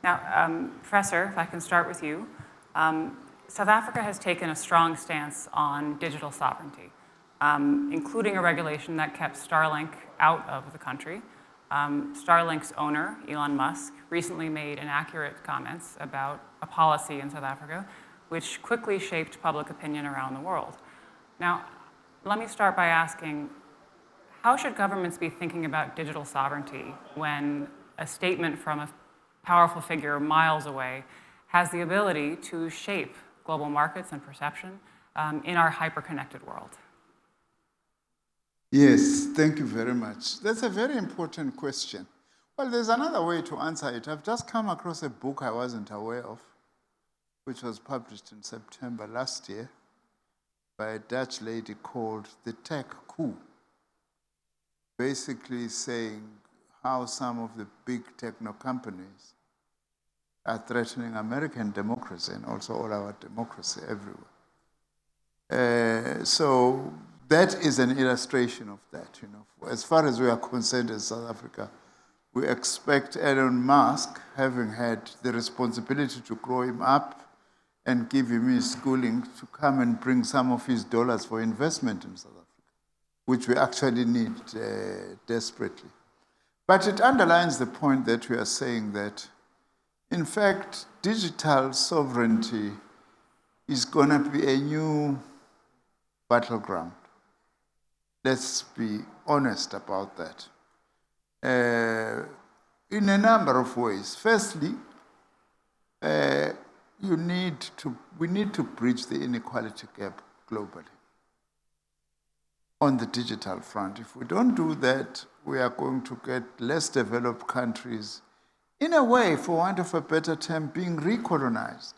Now, Professor, if I can start with you. South Africa has taken a strong stance on digital sovereignty, including a regulation that kept Starlink out of the country. Starlink's owner, Elon Musk, recently made inaccurate comments about a policy in South Africa, which quickly shaped public opinion around the world. Now, let me start by asking, how should governments be thinking about digital sovereignty when a statement from a powerful figure miles away has the ability to shape global markets and perception in our hyper-connected world? Yes, thank you very much. That's a very important question. Well, there's another way to answer it. I've just come across a book I wasn't aware of, which was published in September last year by a Dutch lady called The Tech Coup, basically saying how some of the big techno companies are threatening American democracy and also all our democracy everywhere. So that is an illustration of that. As far as we are concerned as South Africa, we expect Elon Musk, having had the responsibility to grow him up and give him his schooling, to come and bring some of his dollars for investment in South Africa, which we actually need desperately. But it underlines the point that we are saying that, in fact, digital sovereignty is going to be a new battleground. Let's be honest about that. In a number of ways. Firstly, we need to bridge the inequality gap globally on the digital front. If we don't do that, we are going to get less developed countries, in a way, for want of a better term, being recolonized,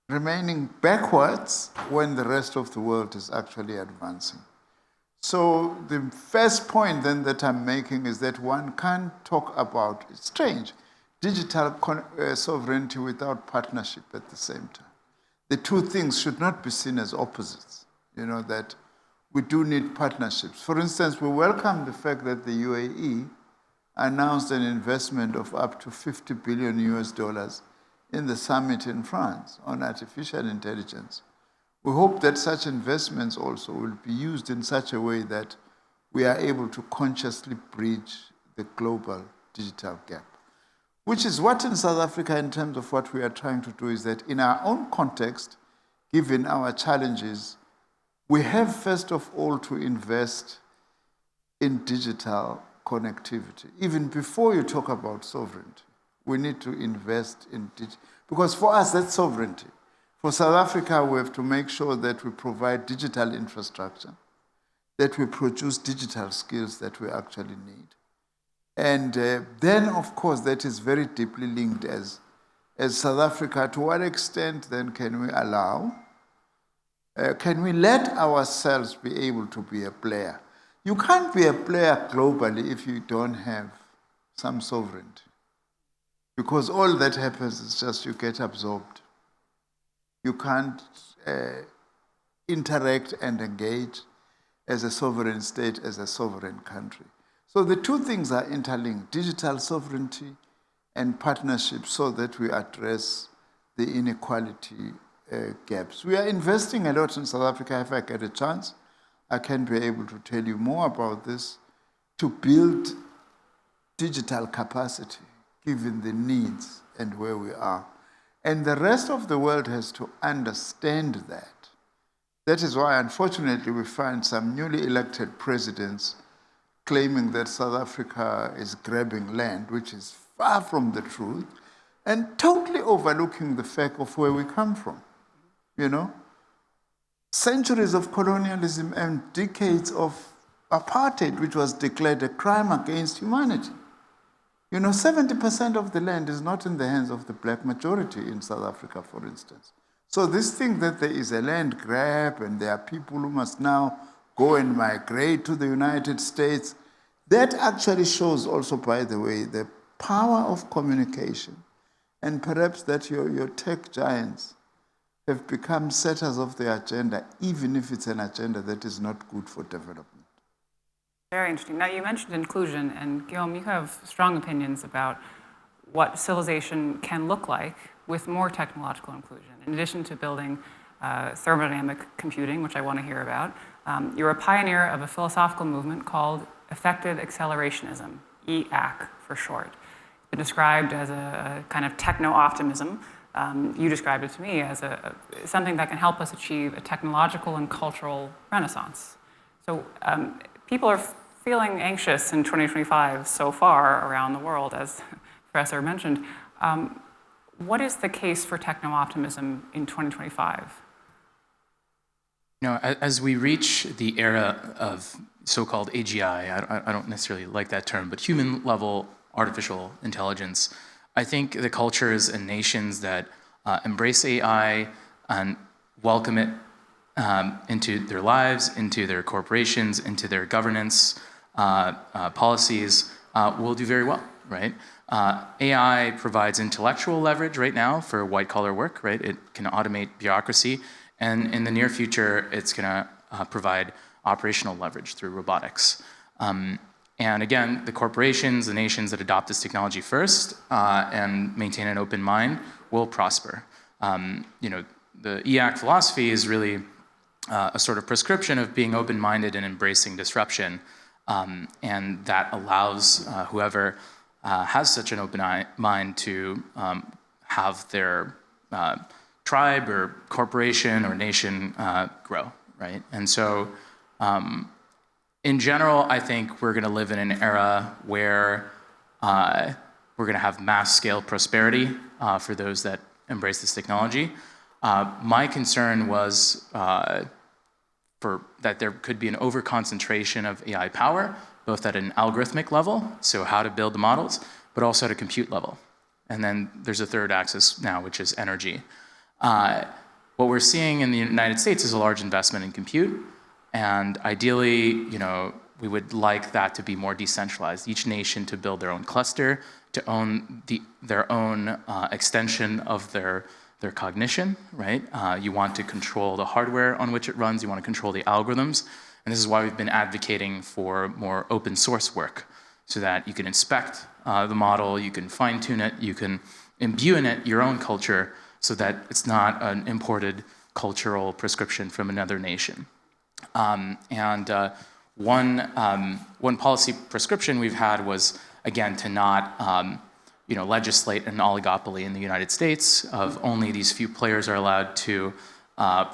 remaining backwards when the rest of the world is actually advancing. So the first point then that I'm making is that one can't talk about, it's strange, digital sovereignty without partnership at the same time. The two things should not be seen as opposites, that we do need partnerships. For instance, we welcome the fact that the UAE announced an investment of up to $50 billion in the summit in France on artificial intelligence. We hope that such investments also will be used in such a way that we are able to consciously bridge the global digital gap, which is what in South Africa, in terms of what we are trying to do, is that in our own context, given our challenges, we have first of all to invest in digital connectivity. Even before you talk about sovereignty, we need to invest in digital, because for us that's sovereignty. For South Africa, we have to make sure that we provide digital infrastructure, that we produce digital skills that we actually need. And then, of course, that is very deeply linked as South Africa. To what extent then can we let ourselves be able to be a player? You can't be a player globally if you don't have some sovereignty, because all that happens is just you get absorbed. You can't interact and engage as a sovereign state, as a sovereign country. So the two things are interlinked, digital sovereignty and partnership, so that we address the inequality gaps. We are investing a lot in South Africa. If I get a chance, I can be able to tell you more about this, to build digital capacity, given the needs and where we are. And the rest of the world has to understand that. That is why, unfortunately, we find some newly elected presidents claiming that South Africa is grabbing land, which is far from the truth, and totally overlooking the fact of where we come from. Centuries of colonialism and decades of apartheid, which was declared a crime against humanity. 70% of the land is not in the hands of the black majority in South Africa, for instance. So this thing that there is a land grab and there are people who must now go and migrate to the United States, that actually shows also, by the way, the power of communication, and perhaps that your tech giants have become setters of the agenda, even if it's an agenda that is not good for development. Very interesting. Now, you mentioned inclusion, and Guillaume, you have strong opinions about what civilization can look like with more technological inclusion. In addition to building thermodynamic computing, which I want to hear about, you're a pioneer of a philosophical movement called effective accelerationism, EAC for short. It's been described as a kind of techno-optimism. You described it to me as something that can help us achieve a technological and cultural renaissance. So people are feeling anxious in 2025 so far around the world, as the Professor mentioned. What is the case for techno-optimism in 2025? You know, as we reach the era of so-called AGI, I don't necessarily like that term, but human-level artificial intelligence, I think the cultures and nations that embrace AI and welcome it into their lives, into their corporations, into their governance policies will do very well, right? AI provides intellectual leverage right now for white-collar work, right? It can automate bureaucracy, and in the near future, it's going to provide operational leverage through robotics. And again, the corporations, the nations that adopt this technology first and maintain an open mind will prosper. You know, the EAC philosophy is really a sort of prescription of being open-minded and embracing disruption, and that allows whoever has such an open mind to have their tribe or corporation or nation grow, right? And so, in general, I think we're going to live in an era where we're going to have mass-scale prosperity for those that embrace this technology. My concern was that there could be an over-concentration of AI power, both at an algorithmic level, so how to build the models, but also at a compute level. And then there's a third axis now, which is energy. What we're seeing in the United States is a large investment in compute, and ideally, you know, we would like that to be more decentralized. Each nation to build their own cluster, to own their own extension of their cognition, right? You want to control the hardware on which it runs, you want to control the algorithms, and this is why we've been advocating for more open source work, so that you can inspect the model, you can fine tune it, you can imbue in it your own culture, so that it's not an imported cultural prescription from another nation. One policy prescription we've had was, again, to not legislate an oligopoly in the United States of only these few players are allowed to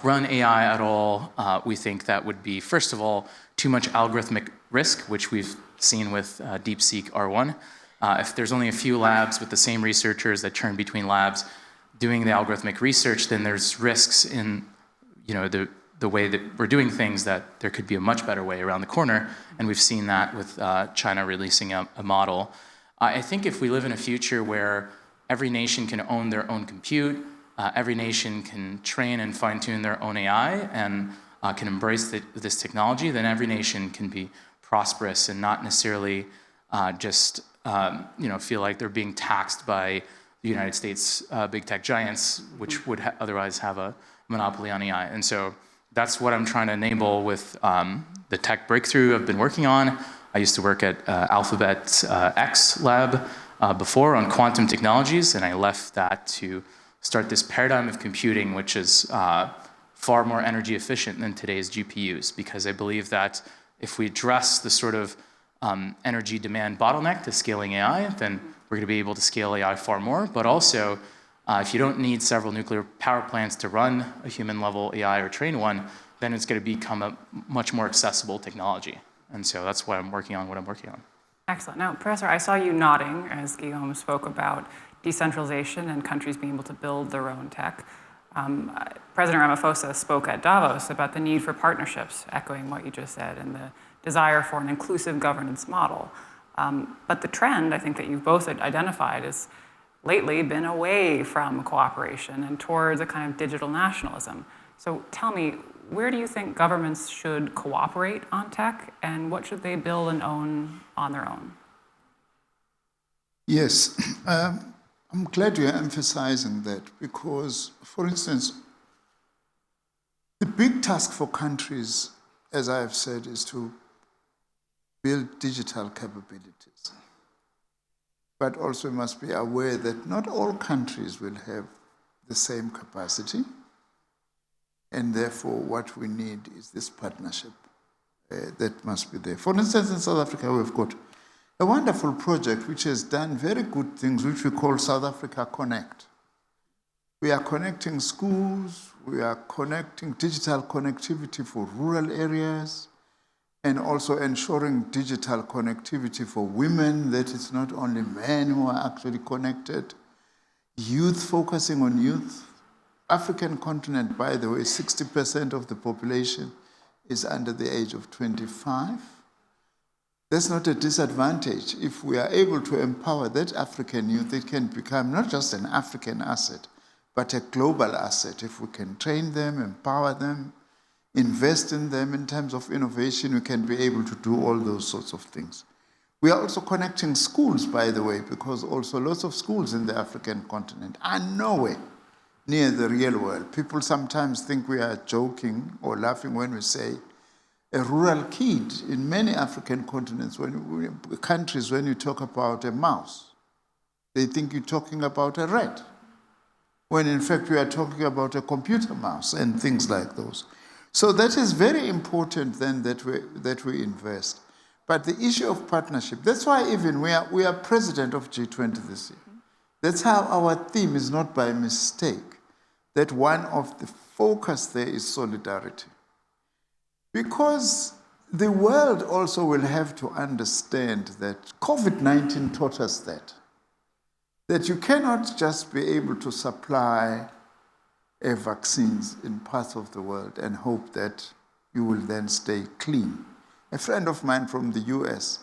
run AI at all. We think that would be, first of all, too much algorithmic risk, which we've seen with DeepSeek R1. If there's only a few labs with the same researchers that turn between labs doing the algorithmic research, then there's risks in the way that we're doing things, that there could be a much better way around the corner, and we've seen that with China releasing a model. I think if we live in a future where every nation can own their own compute, every nation can train and fine-tune their own AI, and can embrace this technology, then every nation can be prosperous and not necessarily just feel like they're being taxed by the United States big tech giants, which would otherwise have a monopoly on AI. And so that's what I'm trying to enable with the tech breakthrough I've been working on. I used to work at Alphabet X Lab before on quantum technologies, and I left that to start this paradigm of computing, which is far more energy efficient than today's GPUs, because I believe that if we address the sort of energy demand bottleneck to scaling AI, then we're going to be able to scale AI far more. But also, if you don't need several nuclear power plants to run a human-level AI or train one, then it's going to become a much more accessible technology. And so that's what I'm working on. Excellent. Now, Professor, I saw you nodding as Guillaume spoke about decentralization and countries being able to build their own tech. President Ramaphosa spoke at Davos about the need for partnerships, echoing what you just said, and the desire for an inclusive governance model. But the trend, I think, that you've both identified is lately been away from cooperation and towards a kind of digital nationalism. So tell me, where do you think governments should cooperate on tech, and what should they build and own on their own? Yes, I'm glad you're emphasizing that, because, for instance, the big task for countries, as I have said, is to build digital capabilities. but also we must be aware that not all countries will have the same capacity, and therefore what we need is this partnership that must be there. For instance, in South Africa, we've got a wonderful project which has done very good things, which we call South Africa Connect. We are connecting schools, we are connecting digital connectivity for rural areas, and also ensuring digital connectivity for women, that it's not only men who are actually connected. Youth, focusing on youth. African continent, by the way, 60% of the population is under the age of 25. That's not a disadvantage. If we are able to empower that African youth, it can become not just an African asset, but a global asset. If we can train them, empower them, invest in them in terms of innovation, we can be able to do all those sorts of things. We are also connecting schools, by the way, because also lots of schools in the African continent are nowhere near the real world. People sometimes think we are joking or laughing when we say a rural kid in many African continents, countries, when you talk about a mouse, they think you're talking about a rat, when in fact we are talking about a computer mouse and things like those. So that is very important then that we invest. But the issue of partnership, that's why even we are president of G20 this year. That's how our theme is not by mistake, that one of the focus there is solidarity. Because the world also will have to understand that COVID-19 taught us that you cannot just be able to supply vaccines in parts of the world and hope that you will then stay clean. A friend of mine from the US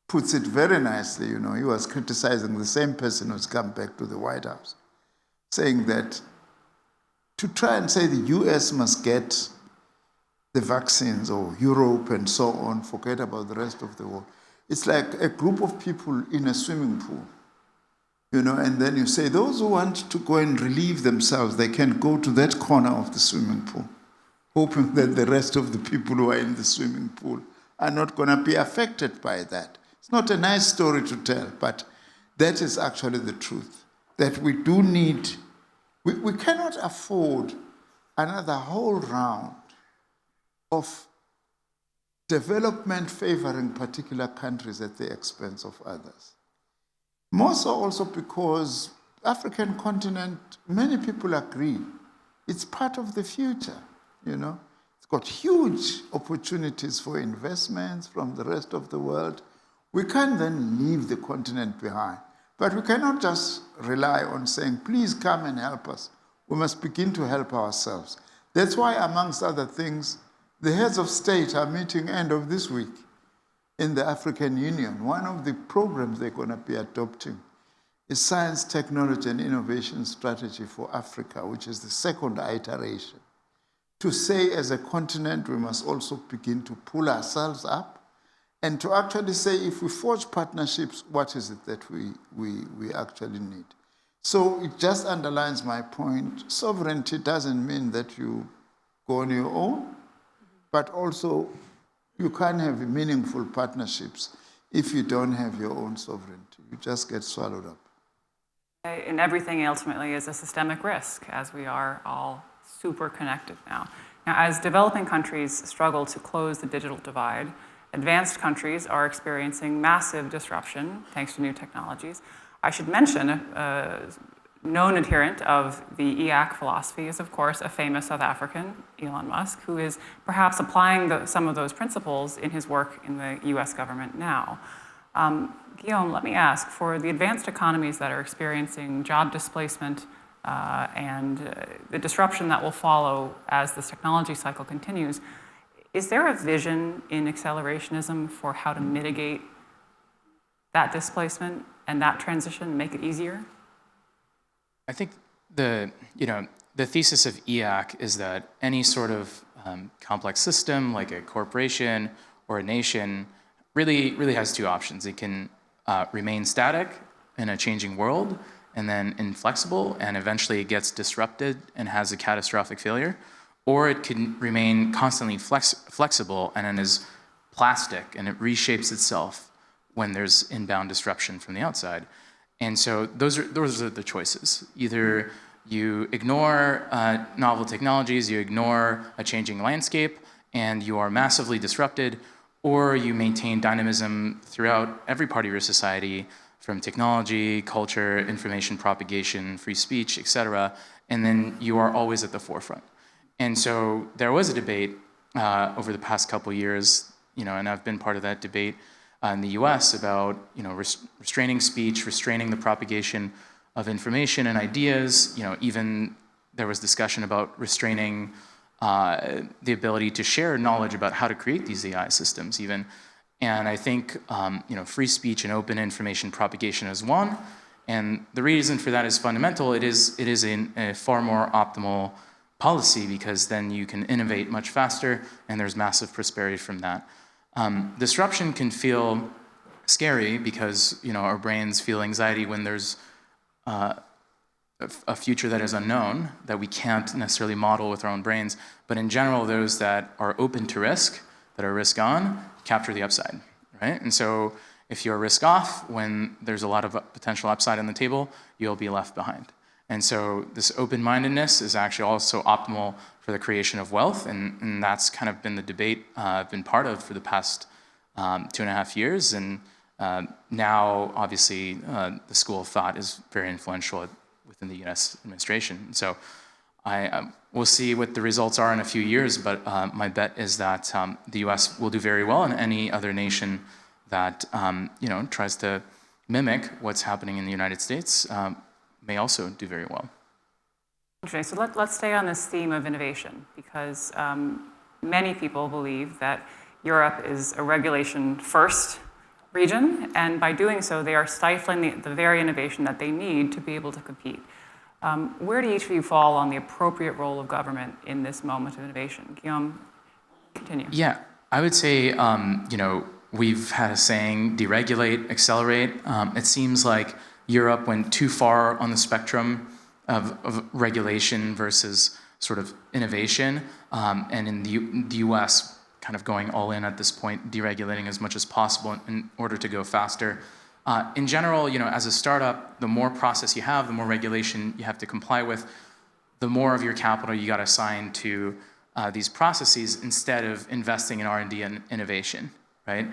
puts it very nicely, he was criticizing the same person who's come back to the White House, saying that to try and say the US must get the vaccines or Europe and so on, forget about the rest of the world. It's like a group of people in a swimming pool. And then you say, those who want to go and relieve themselves, they can go to that corner of the swimming pool, hoping that the rest of the people who are in the swimming pool are not going to be affected by that. It's not a nice story to tell, but that is actually the truth, that we do need, we cannot afford another whole round of development favoring particular countries at the expense of others. More so also because African continent, many people agree, it's part of the future, It's got huge opportunities for investments from the rest of the world. We can't then leave the continent behind. But we cannot just rely on saying, please come and help us. We must begin to help ourselves. That's why, amongst other things, the heads of state are meeting end of this week in the African Union. One of the programs they're going to be adopting is Science, Technology and Innovation Strategy for Africa, which is the second iteration. To say as a continent, we must also begin to pull ourselves up and to actually say, if we forge partnerships, what is it that we actually need? So it just underlines my point. Sovereignty doesn't mean that you go on your own, but also you can't have meaningful partnerships if you don't have your own sovereignty. You just get swallowed up. And everything ultimately is a systemic risk, as we are all super connected now. Now, as developing countries struggle to close the digital divide, advanced countries are experiencing massive disruption thanks to new technologies. I should mention a known adherent of the EAC philosophy is, of course, a famous South African, Elon Musk, who is perhaps applying some of those principles in his work in the US government now. Guillaume, let me ask, for the advanced economies that are experiencing job displacement and the disruption that will follow as this technology cycle continues, is there a vision in accelerationism for how to mitigate that displacement and that transition, make it easier? I think the thesis of EAC is that any sort of complex system, like a corporation or a nation, really has two options. It can remain static in a changing world, and then inflexible, and eventually it gets disrupted and has a catastrophic failure, or it can remain constantly flexible and then is plastic, and it reshapes itself when there's inbound disruption from the outside. And so those are the choices. Either you ignore novel technologies, you ignore a changing landscape, and you are massively disrupted, or you maintain dynamism throughout every part of your society, from technology, culture, information propagation, free speech, et cetera, and then you are always at the forefront. And so there was a debate over the past couple of years, and I've been part of that debate in the US about, restraining speech, restraining the propagation of information and ideas. Even there was discussion about restraining the ability to share knowledge about how to create these AI systems even. And I think, free speech and open information propagation is one. And the reason for that is fundamental. It is a far more optimal policy, because then you can innovate much faster and there's massive prosperity from that. Disruption can feel scary because, our brains feel anxiety when there's a future that is unknown, that we can't necessarily model with our own brains. But in general, those that are open to risk, that are risk on, capture the upside, right? And so if you're risk off, when there's a lot of potential upside on the table, you'll be left behind. And so this open-mindedness is actually also optimal for the creation of wealth, and that's kind of been the debate I've been part of for the past 2.5 years. And now, obviously, the school of thought is very influential within the US administration. So we'll see what the results are in a few years, but my bet is that the US will do very well, and any other nation that tries to mimic what's happening in the United States may also do very well. Okay, so let's stay on this theme of innovation, because many people believe that Europe is a regulation-first region, and by doing so, they are stifling the very innovation that they need to be able to compete. Where do each of you fall on the appropriate role of government in this moment of innovation? Guillaume, continue. Yeah, I would say, we've had a saying, deregulate, accelerate. It seems like Europe went too far on the spectrum of regulation versus sort of innovation, and in the US, kind of going all in at this point, deregulating as much as possible in order to go faster. In general, as a startup, the more process you have, the more regulation you have to comply with, the more of your capital you got to assign to these processes instead of investing in R&D and innovation, right?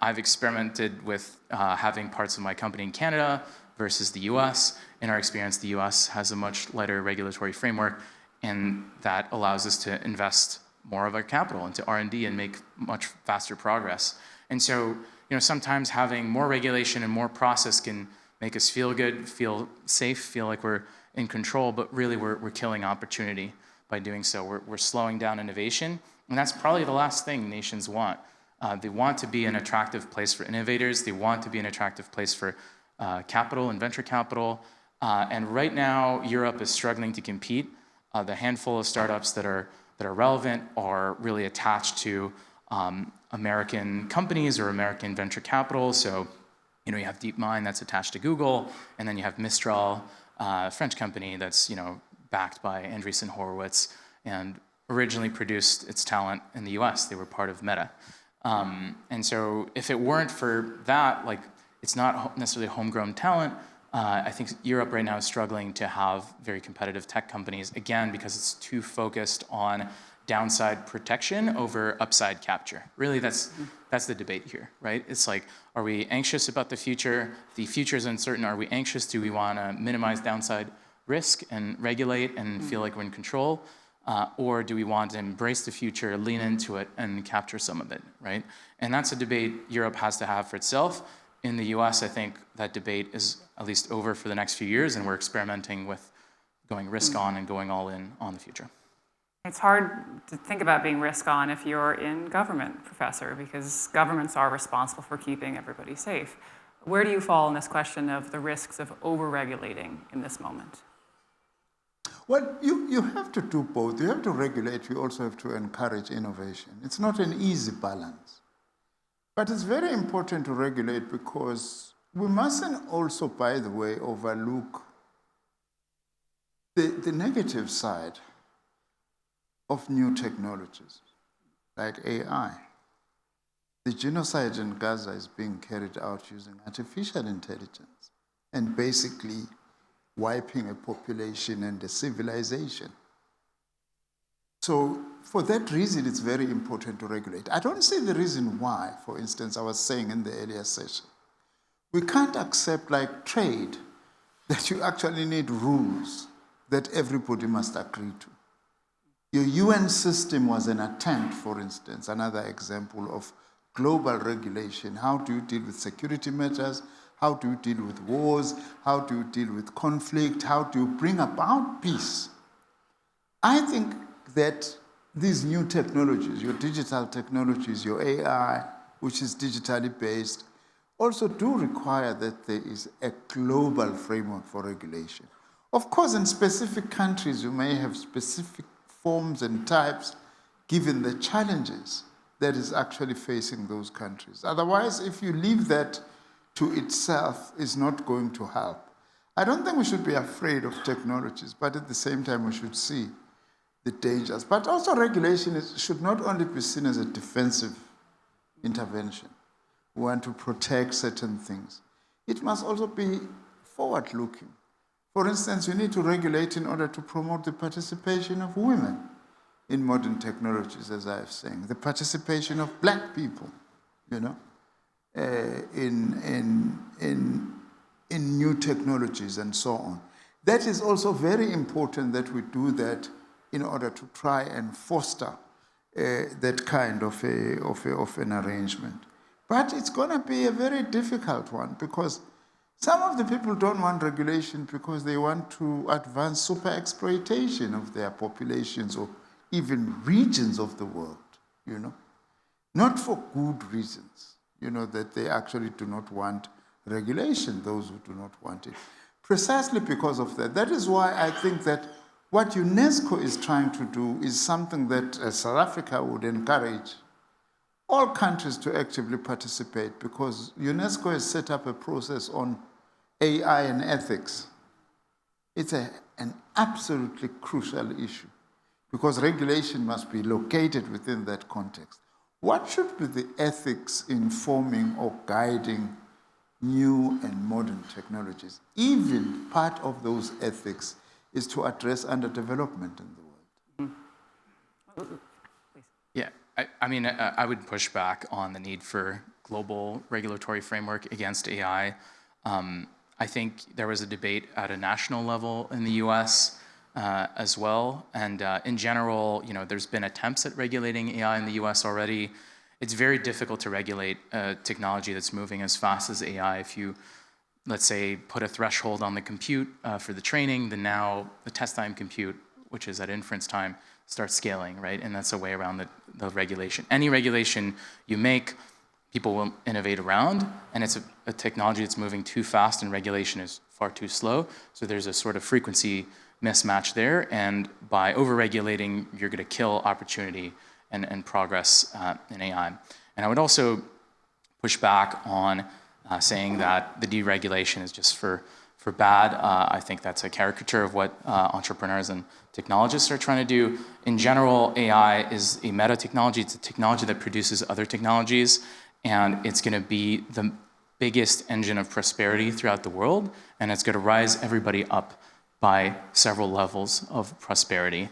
I've experimented with having parts of my company in Canada versus the US. In our experience, the US has a much lighter regulatory framework, and that allows us to invest more of our capital into R&D and make much faster progress. And so, sometimes having more regulation and more process can make us feel good, feel safe, feel like we're in control, but really we're killing opportunity by doing so. We're slowing down innovation, and that's probably the last thing nations want. They want to be an attractive place for innovators. They want to be an attractive place for capital and venture capital. And right now, Europe is struggling to compete. The handful of startups that are relevant are really attached to American companies or American venture capital. So, you have DeepMind that's attached to Google, and then you have Mistral, a French company that's backed by Andreessen Horowitz and originally produced its talent in the US. They were part of Meta. And so if it weren't for that, it's not necessarily homegrown talent. I think Europe right now is struggling to have very competitive tech companies, again, because it's too focused on downside protection over upside capture. Really, that's the debate here, right? It's like, are we anxious about the future? The future is uncertain. Are we anxious? Do we want to minimize downside risk and regulate and feel like we're in control? Or do we want to embrace the future, lean into it, and capture some of it, right? And that's a debate Europe has to have for itself. In the US, I think that debate is at least over for the next few years, and we're experimenting with going risk on and going all in on the future. It's hard to think about being risk on if you're in government, Professor, because governments are responsible for keeping everybody safe. Where do you fall in this question of the risks of over-regulating in this moment? Well, you have to do both. You have to regulate, you also have to encourage innovation. It's not an easy balance. But it's very important to regulate because we mustn't also, by the way, overlook the negative side of new technologies, like AI. The genocide in Gaza is being carried out using artificial intelligence and basically wiping a population and a civilization. So for that reason, it's very important to regulate. I don't see the reason why, for instance, I was saying in the earlier session, we can't accept like trade that you actually need rules that everybody must agree to. Your UN system was an attempt, for instance, another example of global regulation. How do you deal with security matters? How do you deal with wars? How do you deal with conflict? How do you bring about peace? I think that these new technologies, your digital technologies, your AI, which is digitally based, also do require that there is a global framework for regulation. Of course, in specific countries, you may have specific forms and types given the challenges that is actually facing those countries. Otherwise, if you leave that to itself, it's not going to help. I don't think we should be afraid of technologies, but at the same time, we should see the dangers. But also regulation should not only be seen as a defensive intervention. We want to protect certain things. It must also be forward-looking. For instance, you need to regulate in order to promote the participation of women in modern technologies, as I was saying, the participation of Black people, in new technologies and so on. That is also very important that we do that in order to try and foster that kind of an arrangement. But it's going to be a very difficult one because some of the people don't want regulation because they want to advance super exploitation of their populations or even regions of the world, not for good reasons, that they actually do not want regulation, those who do not want it. Precisely because of that. That is why I think that what UNESCO is trying to do is something that South Africa would encourage all countries to actively participate because UNESCO has set up a process on AI and ethics. It's an absolutely crucial issue because regulation must be located within that context. What should be the ethics informing or guiding new and modern technologies? Even part of those ethics is to address underdevelopment in the world. Yeah, I would push back on the need for global regulatory framework against AI. I think there was a debate at a national level in the US as well. And in general, there's been attempts at regulating AI in the US already. It's very difficult to regulate a technology that's moving as fast as AI. If you, let's say, put a threshold on the compute for the training, then now the test time compute, which is at inference time, starts scaling, right? And that's a way around the regulation. Any regulation you make, people will innovate around, and it's a technology that's moving too fast and regulation is far too slow. So there's a sort of frequency mismatch there, and by over-regulating, you're gonna kill opportunity and progress in AI. And I would also push back on saying that the deregulation is just for bad. I think that's a caricature of what entrepreneurs and technologists are trying to do. In general, AI is a meta technology. It's a technology that produces other technologies, and it's going to be the biggest engine of prosperity throughout the world, and it's going to rise everybody up by several levels of prosperity.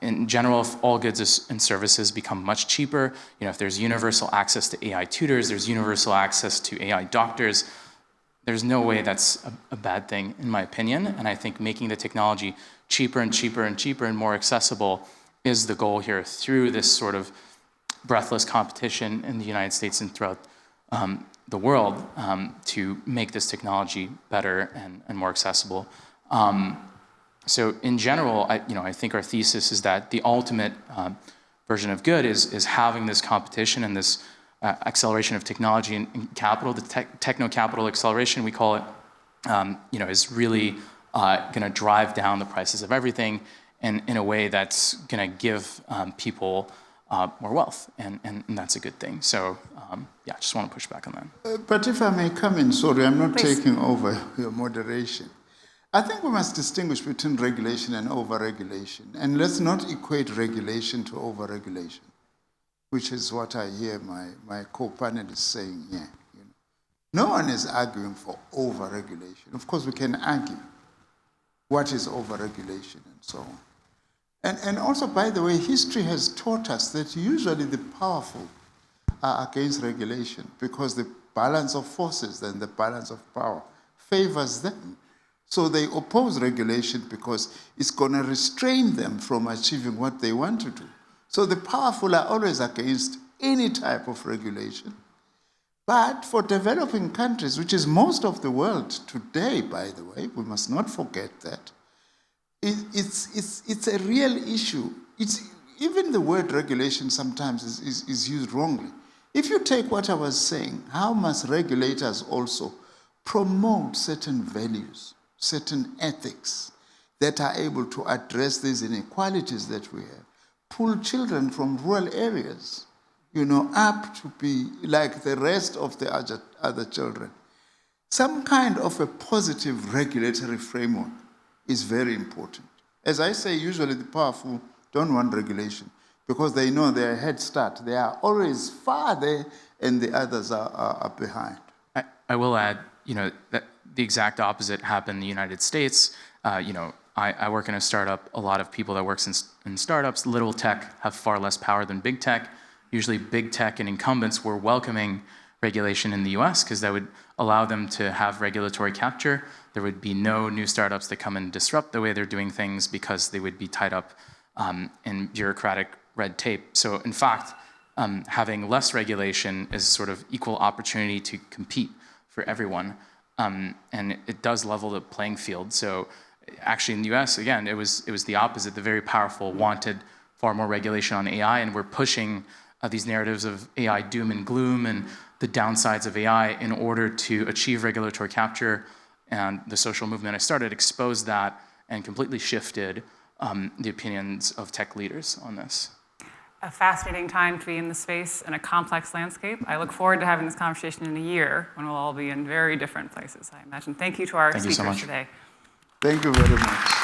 In general, if all goods and services become much cheaper, if there's universal access to AI tutors, there's universal access to AI doctors, there's no way that's a bad thing, in my opinion. And I think making the technology cheaper and cheaper and cheaper and more accessible is the goal here through this sort of breathless competition in the United States and throughout the world to make this technology better and more accessible. So in general, I think our thesis is that the ultimate version of good is having this competition and this acceleration of technology and capital. The techno-capital acceleration, we call it, is really going to drive down the prices of everything and in a way that's going to give people more wealth, and that's a good thing. So I just want to push back on that. But if I may come in, sorry, I'm not taking over your moderation. I think we must distinguish between regulation and over-regulation. And let's not equate regulation to over-regulation. which is what I hear my co-panelists saying here. You know. No one is arguing for over-regulation. Of course, we can argue what is over-regulation and so on. And also, by the way, history has taught us that usually the powerful are against regulation because the balance of forces and the balance of power favors them. So they oppose regulation because it's going to restrain them from achieving what they want to do. So the powerful are always against any type of regulation. But for developing countries, which is most of the world today, by the way, we must not forget that, it's a real issue. Even the word regulation sometimes is used wrongly. If you take what I was saying, how must regulators also promote certain values, certain ethics that are able to address these inequalities that we have, pull children from rural areas, up to be like the rest of the other children. Some kind of a positive regulatory framework is very important. As I say, usually the powerful don't want regulation because they know they're a head start. They are always far there and the others are behind. I will add, that the exact opposite happened in the United States. I work in a startup. A lot of people that work in startups, little tech, have far less power than big tech. Usually big tech and incumbents were welcoming regulation in the US because that would allow them to have regulatory capture. There would be no new startups that come and disrupt the way they're doing things because they would be tied up in bureaucratic red tape. So in fact, having less regulation is sort of equal opportunity to compete for everyone. And it does level the playing field. So actually in the US, again, it was the opposite. The very powerful wanted far more regulation on AI, and we're pushing these narratives of AI doom and gloom and the downsides of AI in order to achieve regulatory capture. And the social movement I started exposed that and completely shifted the opinions of tech leaders on this. A fascinating time to be in the space and a complex landscape. I look forward to having this conversation in a year when we'll all be in very different places, I imagine. Thank you to our speakers today. Thank you very much.